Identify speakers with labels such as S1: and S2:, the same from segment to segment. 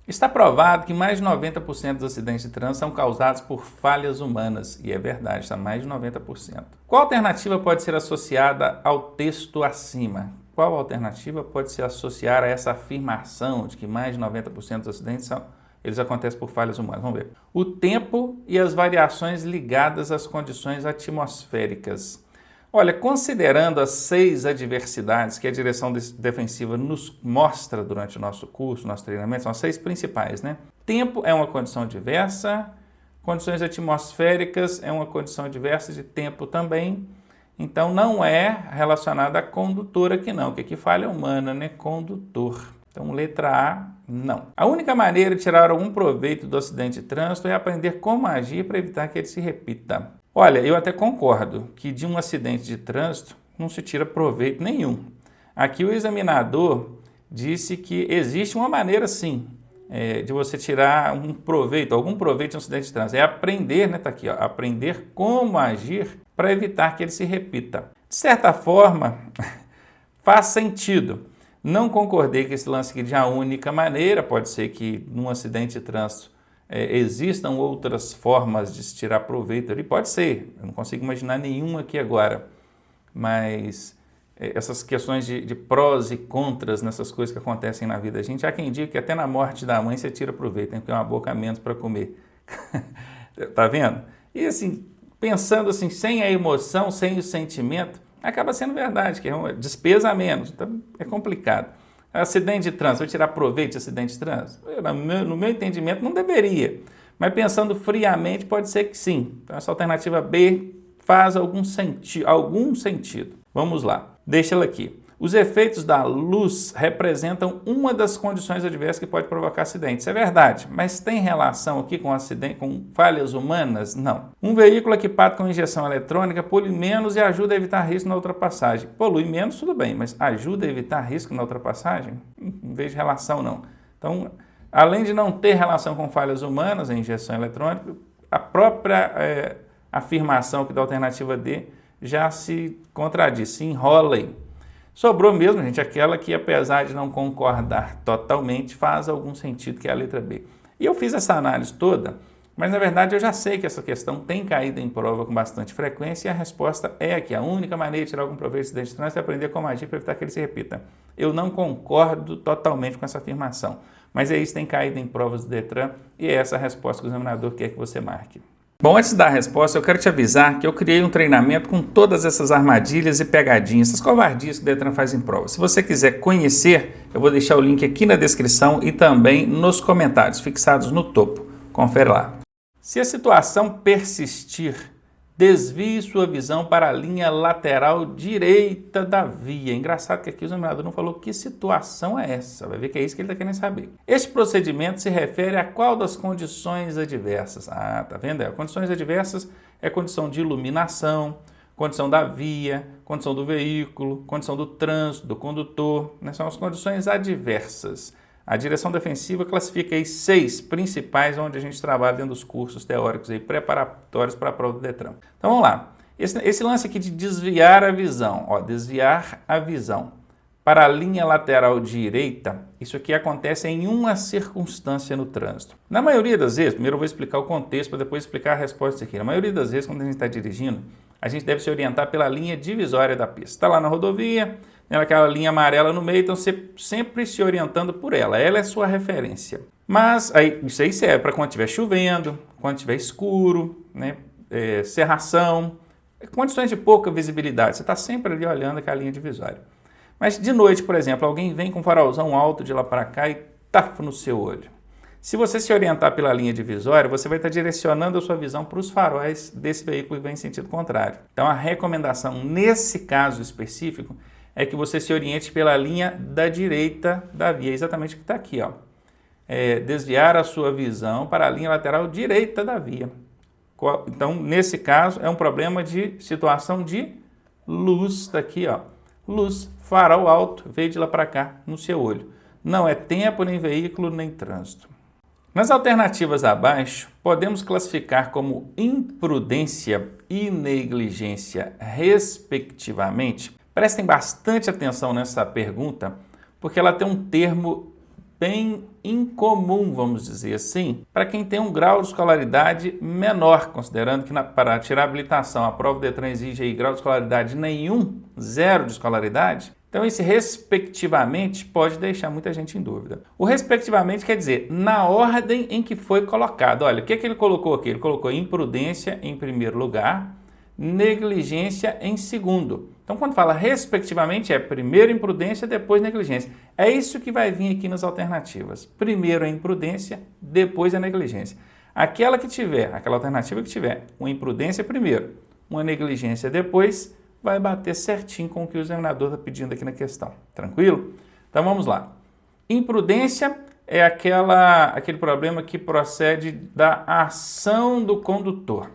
S1: Está provado que mais de 90% dos acidentes de trânsito são causados por falhas humanas. E é verdade, está mais de 90%. Qual alternativa pode ser associada ao texto acima? Qual alternativa pode se associar a essa afirmação de que mais de 90% dos acidentes eles acontecem por falhas humanas? Vamos ver. O tempo e as variações ligadas às condições atmosféricas. Olha, considerando as 6 adversidades que a direção defensiva nos mostra durante o nosso curso, nosso treinamento, são as 6 principais, né? Tempo é uma condição diversa, condições atmosféricas é uma condição diversa de tempo também, então não é relacionada a condutor aqui não, que aqui falha humana, né? Condutor. Então, letra A, não. A única maneira de tirar algum proveito do acidente de trânsito é aprender como agir para evitar que ele se repita. Olha, eu até concordo que de um acidente de trânsito não se tira proveito nenhum. Aqui o examinador disse que existe uma maneira sim de você tirar um proveito, algum proveito de um acidente de trânsito. É aprender, né? Tá aqui, ó, aprender como agir para evitar que ele se repita. De certa forma, faz sentido. Não concordei com esse lance aqui de a única maneira, pode ser que num acidente de trânsito existam outras formas de se tirar proveito ali, pode ser, eu não consigo imaginar nenhuma aqui agora, mas essas questões de prós e contras nessas coisas que acontecem na vida, a gente há quem diga que até na morte da mãe você tira proveito, tem que ter uma boca a menos para comer, tá vendo? E assim, pensando assim, sem a emoção, sem o sentimento, acaba sendo verdade, que é uma despesa a menos, então é complicado. Acidente de trânsito, vou tirar proveito de acidente de trânsito? No meu entendimento, não deveria. Mas pensando friamente, pode ser que sim. Então, essa alternativa B faz algum sentido. Vamos lá, deixa ela aqui. Os efeitos da luz representam uma das condições adversas que pode provocar acidente. Isso é verdade, mas tem relação aqui com acidente, com falhas humanas? Não. Um veículo equipado com injeção eletrônica polui menos e ajuda a evitar risco na ultrapassagem. Polui menos, tudo bem, mas ajuda a evitar risco na ultrapassagem? Não vejo relação, não. Então, além de não ter relação com falhas humanas, a injeção eletrônica, a própria afirmação aqui da alternativa D já se contradiz, se enrola aí. Sobrou mesmo, gente, aquela que, apesar de não concordar totalmente, faz algum sentido, que é a letra B. E eu fiz essa análise toda, mas na verdade eu já sei que essa questão tem caído em prova com bastante frequência e a resposta é que a única maneira de tirar algum proveito do acidente de trânsito é aprender como agir para evitar que ele se repita. Eu não concordo totalmente com essa afirmação, mas é isso que tem caído em provas do Detran e é essa a resposta que o examinador quer que você marque. Bom, antes de dar a resposta, eu quero te avisar que eu criei um treinamento com todas essas armadilhas e pegadinhas, essas covardias que o Detran faz em prova. Se você quiser conhecer, eu vou deixar o link aqui na descrição e também nos comentários, fixados no topo. Confere lá. Se a situação persistir, desvie sua visão para a linha lateral direita da via. Engraçado que aqui o examinador não falou que situação é essa. Vai ver que é isso que ele está querendo saber. Este procedimento se refere a qual das condições adversas? Ah, tá vendo? Condições adversas é condição de iluminação, condição da via, condição do veículo, condição do trânsito, do condutor. Né? São as condições adversas. A direção defensiva classifica aí 6 principais onde a gente trabalha dentro dos cursos teóricos aí preparatórios para a prova do Detran. Então vamos lá. Esse lance aqui de desviar a visão, ó, desviar a visão para a linha lateral direita, isso aqui acontece em uma circunstância no trânsito. Na maioria das vezes, primeiro eu vou explicar o contexto para depois explicar a resposta aqui. Na maioria das vezes, quando a gente está dirigindo, a gente deve se orientar pela linha divisória da pista. Está lá na rodovia, aquela linha amarela no meio, então você sempre se orientando por ela. Ela é sua referência. Mas isso aí serve para quando estiver chovendo, quando estiver escuro, né? Cerração, condições de pouca visibilidade. Você está sempre ali olhando aquela linha divisória. Mas de noite, por exemplo, alguém vem com um farolzão alto de lá para cá e tafa no seu olho. Se você se orientar pela linha divisória, você vai estar direcionando a sua visão para os faróis desse veículo que vem em sentido contrário. Então a recomendação nesse caso específico é que você se oriente pela linha da direita da via, exatamente o que está aqui, ó. Desviar a sua visão para a linha lateral direita da via. Então, nesse caso, é um problema de situação de luz, está aqui, ó. Luz, farol alto, veio de lá para cá, no seu olho. Não é tempo, nem veículo, nem trânsito. Nas alternativas abaixo, podemos classificar como imprudência e negligência, respectivamente. Prestem bastante atenção nessa pergunta, porque ela tem um termo bem incomum, vamos dizer assim, para quem tem um grau de escolaridade menor, considerando que para tirar a habilitação a prova do Detran exige aí grau de escolaridade nenhum, 0 de escolaridade. Então esse respectivamente pode deixar muita gente em dúvida. O respectivamente quer dizer na ordem em que foi colocado. Olha, o que ele colocou aqui? Ele colocou imprudência em primeiro lugar, negligência em segundo. Então, quando fala respectivamente, é primeiro imprudência, depois negligência. É isso que vai vir aqui nas alternativas. Primeiro a imprudência, depois a negligência. Aquela alternativa que tiver uma imprudência primeiro, uma negligência depois, vai bater certinho com o que o examinador está pedindo aqui na questão. Tranquilo? Então, vamos lá. Imprudência é aquele problema que procede da ação do condutor.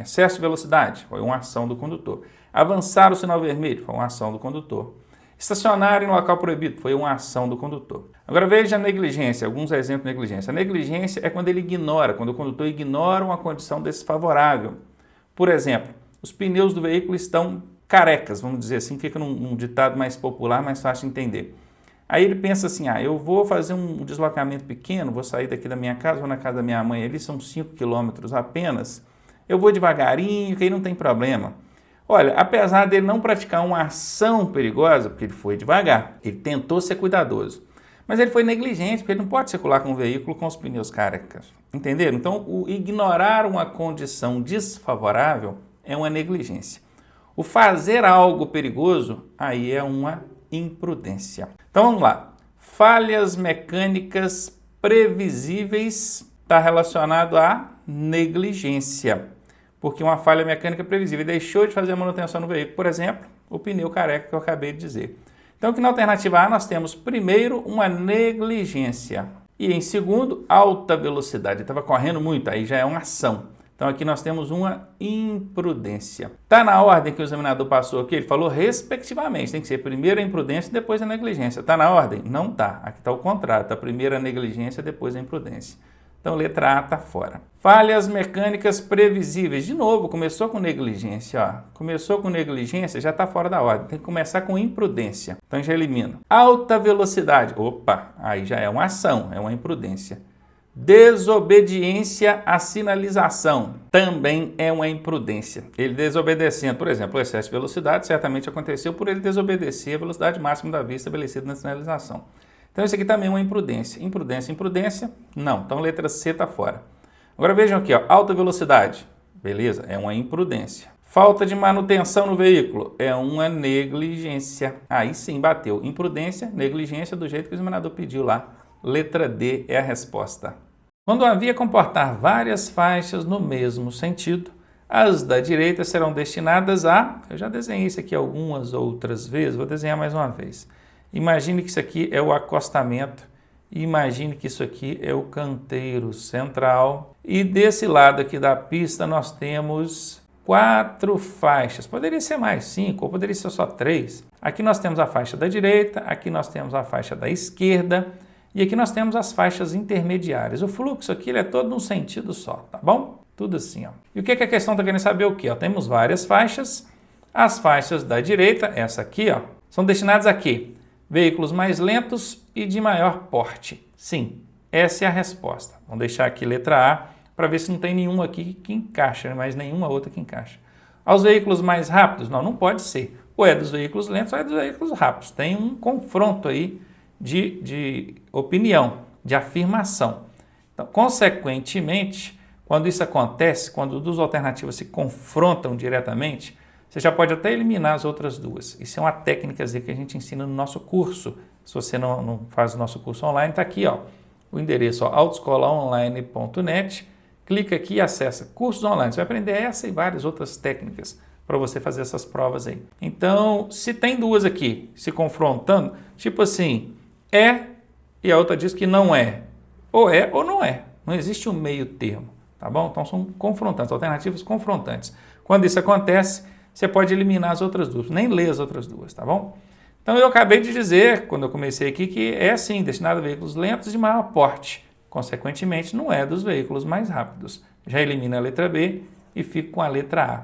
S1: Excesso de velocidade, foi uma ação do condutor. Avançar o sinal vermelho, foi uma ação do condutor. Estacionar em local proibido, foi uma ação do condutor. Agora veja a negligência, alguns exemplos de negligência. A negligência é quando quando o condutor ignora uma condição desfavorável. Por exemplo, os pneus do veículo estão carecas, vamos dizer assim, fica num ditado mais popular, mais fácil de entender. Aí ele pensa assim, eu vou fazer um deslocamento pequeno, vou sair daqui da minha casa, vou na casa da minha mãe, ali são 5 quilômetros apenas, eu vou devagarinho, que aí não tem problema. Olha, apesar dele não praticar uma ação perigosa, porque ele foi devagar, ele tentou ser cuidadoso, mas ele foi negligente, porque ele não pode circular com o veículo com os pneus carecas. Entenderam? Então, o ignorar uma condição desfavorável é uma negligência. O fazer algo perigoso, aí é uma imprudência. Então, vamos lá. Falhas mecânicas previsíveis está relacionado à negligência. Porque uma falha mecânica previsível deixou de fazer a manutenção no veículo, por exemplo, o pneu careca que eu acabei de dizer. Então, aqui na alternativa A nós temos primeiro uma negligência e em segundo alta velocidade. Estava correndo muito, aí já é uma ação. Então aqui nós temos uma imprudência. Está na ordem que o examinador passou aqui? Ele falou respectivamente, tem que ser primeiro a imprudência e depois a negligência. Está na ordem? Não está. Aqui está o contrário, está primeiro a negligência, depois a imprudência. Então, letra A está fora. Falhas mecânicas previsíveis. De novo, começou com negligência. Ó. Começou com negligência, já está fora da ordem. Tem que começar com imprudência. Então, já elimino. Alta velocidade. Opa, aí já é uma ação, é uma imprudência. Desobediência à sinalização. Também é uma imprudência. Ele desobedecendo, por exemplo, o excesso de velocidade certamente aconteceu por ele desobedecer a velocidade máxima da via estabelecida na sinalização. Então, isso aqui também é uma imprudência. Imprudência, imprudência, não. Então, letra C está fora. Agora, vejam aqui, ó, alta velocidade. Beleza, é uma imprudência. Falta de manutenção no veículo, é uma negligência. Aí sim, bateu. Imprudência, negligência, do jeito que o examinador pediu lá. Letra D é a resposta. Quando a via comportar várias faixas no mesmo sentido, as da direita serão destinadas a... Eu já desenhei isso aqui algumas outras vezes, vou desenhar mais uma vez. Imagine que isso aqui é o acostamento, imagine que isso aqui é o canteiro central e desse lado aqui da pista nós temos 4 faixas, poderia ser mais 5 ou poderia ser só 3. Aqui nós temos a faixa da direita, aqui nós temos a faixa da esquerda e aqui nós temos as faixas intermediárias. O fluxo aqui ele é todo num sentido só, tá bom? Tudo assim, ó. E o que a questão está querendo saber o quê? Ó, temos várias faixas, as faixas da direita, essa aqui, ó, são destinadas a quê? Veículos mais lentos e de maior porte. Sim, essa é a resposta. Vamos deixar aqui letra A para ver se não tem nenhuma aqui que encaixa, mas nenhuma outra que encaixa. Aos veículos mais rápidos? Não pode ser. Ou é dos veículos lentos ou é dos veículos rápidos. Tem um confronto aí de opinião, de afirmação. Então, consequentemente, quando isso acontece, quando duas alternativas se confrontam diretamente, você já pode até eliminar as outras duas. Isso é uma técnica que a gente ensina no nosso curso. Se você não faz o nosso curso online, está aqui, ó, o endereço autoescolaonline.net. Clica aqui e acessa cursos online. Você vai aprender essa e várias outras técnicas para você fazer essas provas aí. Então, se tem duas aqui se confrontando, tipo assim, é e a outra diz que não é. Ou é ou não é. Não existe um meio termo, tá bom? Então, são confrontantes, alternativas confrontantes. Quando isso acontece, você pode eliminar as outras duas, nem ler as outras duas, tá bom? Então, eu acabei de dizer, quando eu comecei aqui, que é assim, destinado a veículos lentos de maior porte. Consequentemente, não é dos veículos mais rápidos. Já elimina a letra B e fico com a letra A.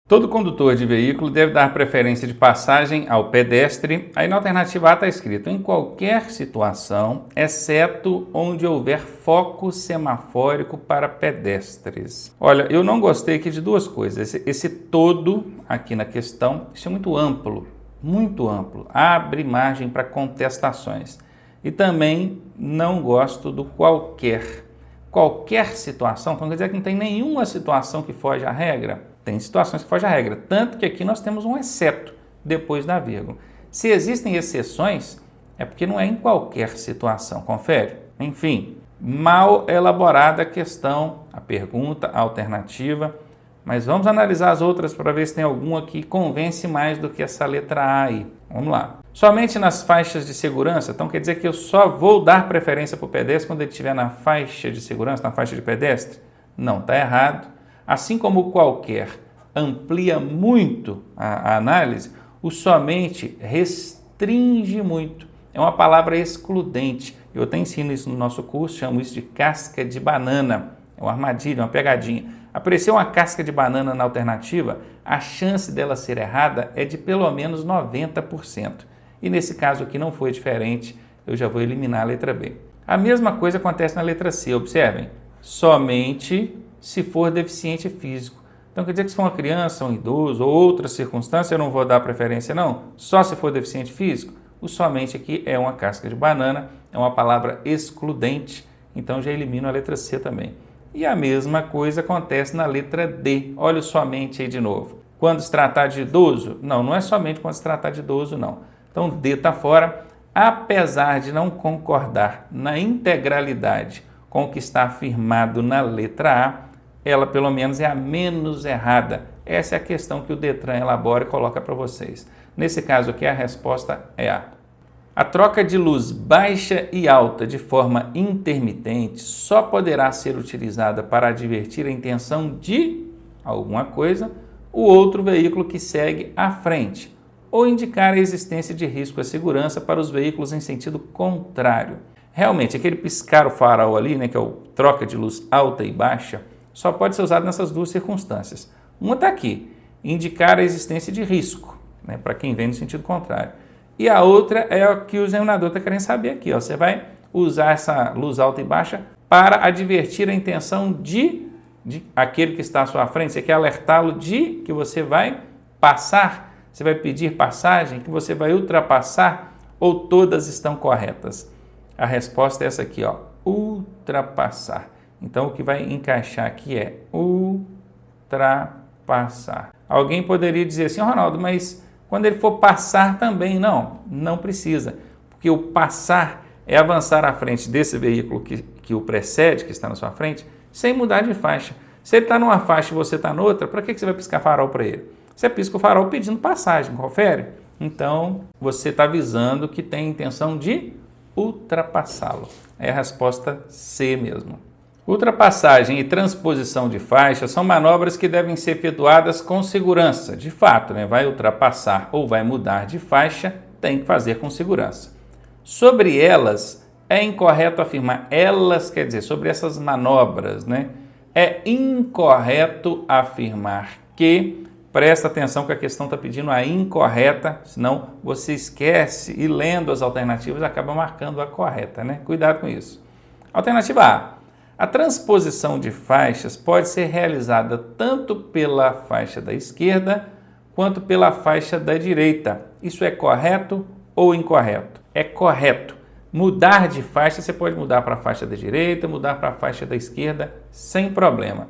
S1: Todo condutor de veículo deve dar preferência de passagem ao pedestre. Aí na alternativa A está escrito, em qualquer situação, exceto onde houver foco semafórico para pedestres. Olha, eu não gostei aqui de duas coisas. Esse todo aqui na questão, isso é muito amplo, abre margem para contestações. E também não gosto do qualquer situação, então quer dizer que não tem nenhuma situação que foge à regra? Tem situações que fogem à regra, tanto que aqui nós temos um exceto depois da vírgula. Se existem exceções, é porque não é em qualquer situação, confere? Enfim, mal elaborada a questão, a pergunta, a alternativa, mas vamos analisar as outras para ver se tem alguma que convence mais do que essa letra A aí. Vamos lá. Somente nas faixas de segurança, então quer dizer que eu só vou dar preferência para o pedestre quando ele estiver na faixa de segurança, na faixa de pedestre? Não, está errado. Assim como qualquer amplia muito a análise, o somente restringe muito. É uma palavra excludente. Eu até ensino isso no nosso curso, chamo isso de casca de banana. É uma armadilha, uma pegadinha. Apareceu uma casca de banana na alternativa, a chance dela ser errada é de pelo menos 90%. E nesse caso aqui não foi diferente, eu já vou eliminar a letra B. A mesma coisa acontece na letra C, observem. Somente se for deficiente físico. Então quer dizer que se for uma criança, um idoso ou outra circunstância, eu não vou dar preferência não? Só se for deficiente físico? O somente aqui é uma casca de banana, é uma palavra excludente, então já elimino a letra C também. E a mesma coisa acontece na letra D. Olha o somente aí de novo. Quando se tratar de idoso? Não, não é somente quando se tratar de idoso, não. Então D está fora, apesar de não concordar na integralidade com o que está afirmado na letra A, ela pelo menos é a menos errada. Essa é a questão que o Detran elabora e coloca para vocês. Nesse caso aqui a resposta é A. A troca de luz baixa e alta de forma intermitente só poderá ser utilizada para advertir a intenção de alguma coisa o outro veículo que segue à frente ou indicar a existência de risco à segurança para os veículos em sentido contrário. Realmente, aquele piscar o farol ali, né, que é o troca de luz alta e baixa, só pode ser usado nessas duas circunstâncias. Uma está aqui, indicar a existência de risco, né, para quem vem no sentido contrário. E a outra é o que o examinador está querendo saber aqui. Ó. Você vai usar essa luz alta e baixa para advertir a intenção de aquele que está à sua frente. Você quer alertá-lo de que você vai passar, você vai pedir passagem, que você vai ultrapassar, ou todas estão corretas? A resposta é essa aqui, ó, ultrapassar. Então, o que vai encaixar aqui é ultrapassar. Alguém poderia dizer assim, Ronaldo, mas quando ele for passar também, não precisa, porque o passar é avançar à frente desse veículo que o precede, que está na sua frente, sem mudar de faixa. Se ele está numa faixa e você está noutra, para que você vai piscar farol para ele? Você pisca o farol pedindo passagem, confere? Então, você está avisando que tem intenção de ultrapassá-lo. É a resposta C mesmo. Ultrapassagem e transposição de faixa são manobras que devem ser efetuadas com segurança. De fato, né? Vai ultrapassar ou vai mudar de faixa, tem que fazer com segurança. Sobre elas, é incorreto afirmar, elas quer dizer, sobre essas manobras, né? É incorreto afirmar que, presta atenção que a questão está pedindo a incorreta, senão você esquece e lendo as alternativas acaba marcando a correta, né? Cuidado com isso. Alternativa A. A transposição de faixas pode ser realizada tanto pela faixa da esquerda quanto pela faixa da direita. Isso é correto ou incorreto? É correto. Mudar de faixa, você pode mudar para a faixa da direita, mudar para a faixa da esquerda, sem problema.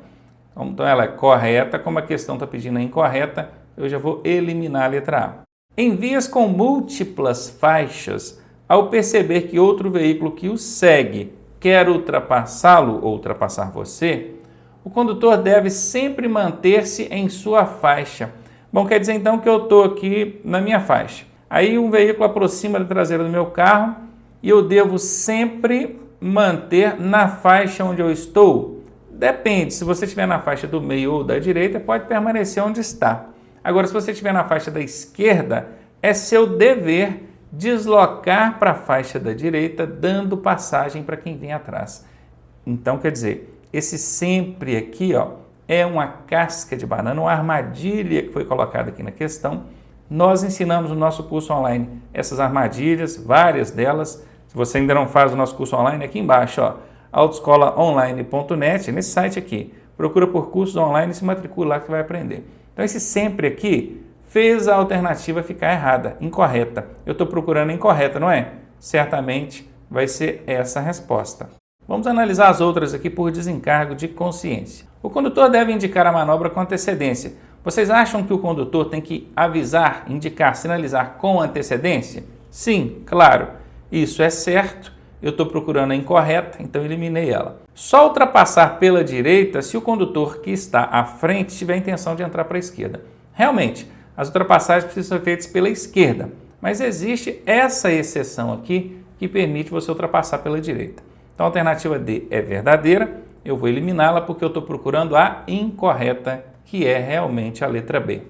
S1: Então ela é correta, como a questão está pedindo a incorreta, eu já vou eliminar a letra A. Em vias com múltiplas faixas, ao perceber que outro veículo que o segue quer ultrapassá-lo ou ultrapassar você, o condutor deve sempre manter-se em sua faixa. Bom, quer dizer então que eu estou aqui na minha faixa. Aí um veículo aproxima da traseira do meu carro e eu devo sempre manter na faixa onde eu estou? Depende, se você estiver na faixa do meio ou da direita, pode permanecer onde está. Agora, se você estiver na faixa da esquerda, é seu dever deslocar para a faixa da direita, dando passagem para quem vem atrás. Então, quer dizer, esse sempre aqui, ó, é uma casca de banana, uma armadilha que foi colocada aqui na questão. Nós ensinamos no nosso curso online essas armadilhas, várias delas. Se você ainda não faz o nosso curso online, aqui embaixo, ó, autoescolaonline.net, nesse site aqui. Procura por cursos online e se matricula lá que vai aprender. Então esse sempre aqui fez a alternativa ficar errada, incorreta. Eu estou procurando incorreta, não é? Certamente vai ser essa a resposta. Vamos analisar as outras aqui por desencargo de consciência. O condutor deve indicar a manobra com antecedência. Vocês acham que o condutor tem que avisar, indicar, sinalizar com antecedência? Sim, claro. Isso é certo. Eu estou procurando a incorreta, então eliminei ela. Só ultrapassar pela direita se o condutor que está à frente tiver a intenção de entrar para a esquerda. Realmente, as ultrapassagens precisam ser feitas pela esquerda, mas existe essa exceção aqui que permite você ultrapassar pela direita. Então a alternativa D é verdadeira, eu vou eliminá-la porque eu estou procurando a incorreta, que é realmente a letra B.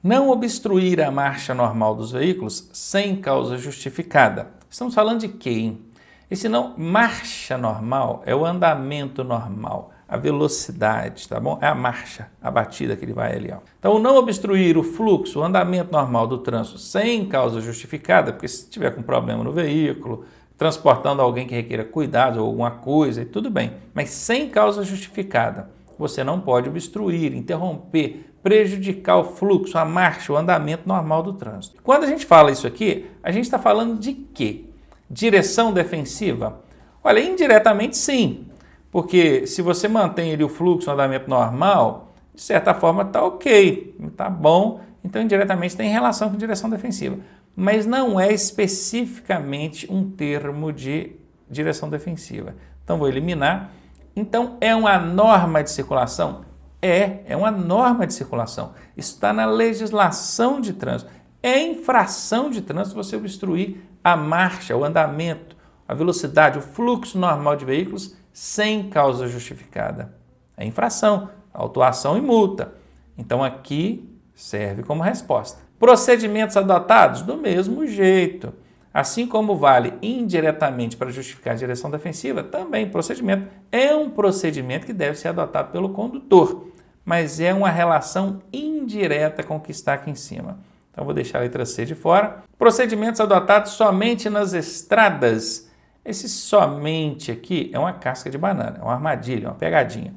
S1: Não obstruir a marcha normal dos veículos sem causa justificada. Estamos falando de quê, hein? Esse não, marcha normal é o andamento normal, a velocidade, tá bom? É a marcha, a batida que ele vai ali, ó. Então, não obstruir o fluxo, o andamento normal do trânsito sem causa justificada, porque se tiver com problema no veículo, transportando alguém que requeira cuidado ou alguma coisa, tudo bem, mas sem causa justificada. Você não pode obstruir, interromper, prejudicar o fluxo, a marcha, o andamento normal do trânsito. Quando a gente fala isso aqui, a gente está falando de quê? Direção defensiva? Olha, indiretamente sim, porque se você mantém ali o fluxo, o andamento normal, de certa forma está ok, está bom, então indiretamente tem relação com direção defensiva. Mas não é especificamente um termo de direção defensiva. Então vou eliminar. Então é uma norma de circulação? É uma norma de circulação. Isso está na legislação de trânsito. É infração de trânsito você obstruir a marcha, o andamento, a velocidade, o fluxo normal de veículos sem causa justificada. É infração, autuação e multa. Então aqui serve como resposta. Procedimentos adotados? Do mesmo jeito. Assim como vale indiretamente para justificar a direção defensiva, também procedimento é um procedimento que deve ser adotado pelo condutor, mas é uma relação indireta com o que está aqui em cima. Então vou deixar a letra C de fora. Procedimentos adotados somente nas estradas. Esse somente aqui é uma casca de banana, é uma armadilha, uma pegadinha.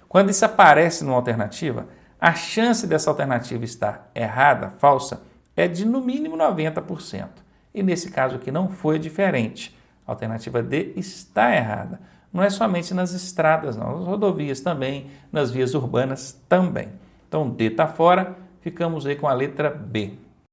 S1: Quando isso aparece numa alternativa, a chance dessa alternativa estar errada, falsa, é de no mínimo 90%. E nesse caso aqui não foi diferente. A alternativa D está errada. Não é somente nas estradas, não, nas rodovias também, nas vias urbanas também. Então D está fora, ficamos aí com a letra B.